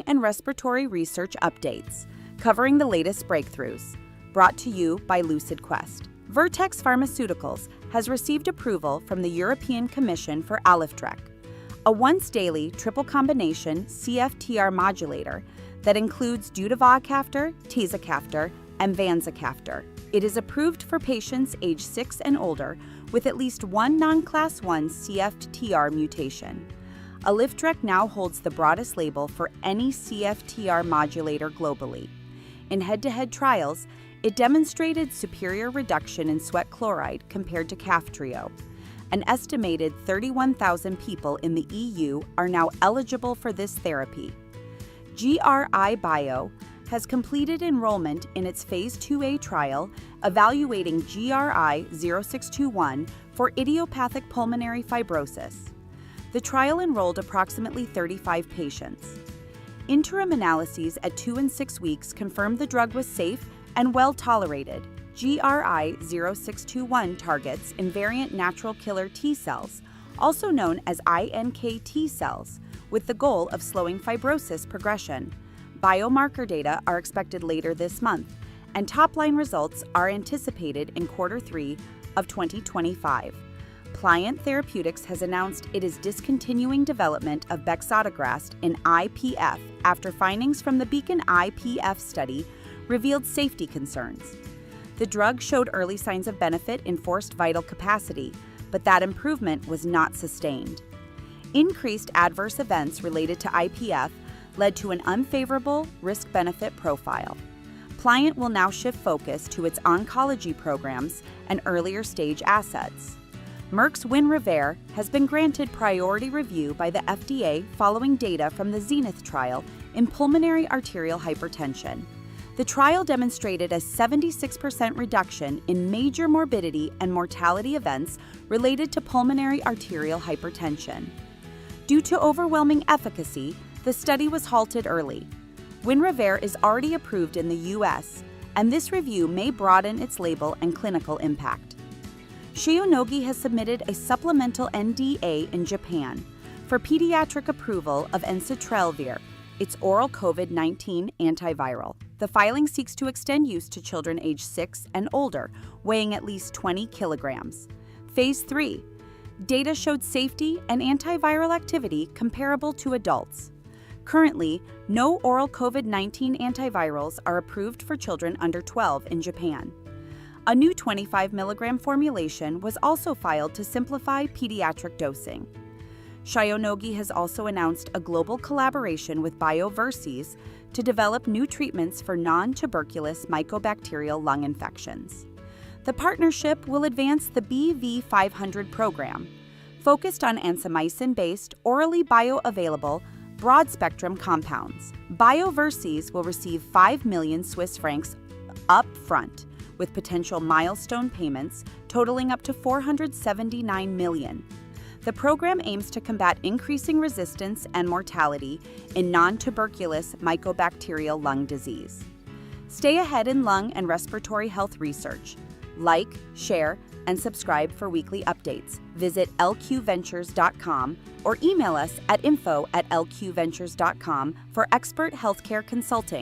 and Respiratory Research Updates, covering the latest breakthroughs. Brought to you by LucidQuest. Vertex Pharmaceuticals has received approval from the European Commission for ALYFTREK, a once-daily triple combination CFTR modulator that includes dudivacaftor, tezacaftor, and vanzacaftor. It is approved for patients age 6 and older with at least one non-class 1 CFTR mutation. ALYFTREK now holds the broadest label for any CFTR modulator globally. In head-to-head trials, it demonstrated superior reduction in sweat chloride compared to Kaftrio. An estimated 31,000 people in the EU are now eligible for this therapy. GRI Bio has completed enrollment in its Phase 2A trial evaluating GRI 0621 for idiopathic pulmonary fibrosis. The trial enrolled approximately 35 patients. Interim analyses at 2 and 6 weeks confirmed the drug was safe and well tolerated. GRI 0621 targets invariant natural killer T cells, also known as iNKT cells, with the goal of slowing fibrosis progression. Biomarker data are expected later this month, and top-line results are anticipated in Q3 of 2025. Pliant Therapeutics has announced it is discontinuing development of Bexotegrast in IPF after findings from the Beacon IPF study revealed safety concerns. The drug showed early signs of benefit in forced vital capacity, but that improvement was not sustained. Increased adverse events related to IPF led to an unfavorable risk-benefit profile. Pliant will now shift focus to its oncology programs and earlier stage assets. Merck's Winrevair has been granted priority review by the FDA following data from the ZENITH trial in pulmonary arterial hypertension. The trial demonstrated a 76% reduction in major morbidity and mortality events related to pulmonary arterial hypertension. Due to overwhelming efficacy, the study was halted early. Winrevair is already approved in the U.S., and this review may broaden its label and clinical impact. Shionogi has submitted a supplemental NDA in Japan for pediatric approval of Ensitrelvir, its oral COVID-19 antiviral. The filing seeks to extend use to children aged 6 and older, weighing at least 20 kilograms. Phase 3. Data showed safety and antiviral activity comparable to adults. Currently, no oral COVID-19 antivirals are approved for children under 12 in Japan. A new 25 milligram formulation was also filed to simplify pediatric dosing. Shionogi has also announced a global collaboration with BioVersys to develop new treatments for non-tuberculous mycobacterial lung infections. The partnership will advance the BV500 program, focused on ansamycin-based, orally bioavailable, broad-spectrum compounds. BioVersys will receive 5 million Swiss francs up front, with potential milestone payments totaling up to 479 million. The program aims to combat increasing resistance and mortality in non-tuberculous mycobacterial lung disease. Stay ahead in lung and respiratory health research. Like, share, and subscribe for weekly updates. Visit lqventures.com or email us at info@lqventures.com for expert healthcare consulting.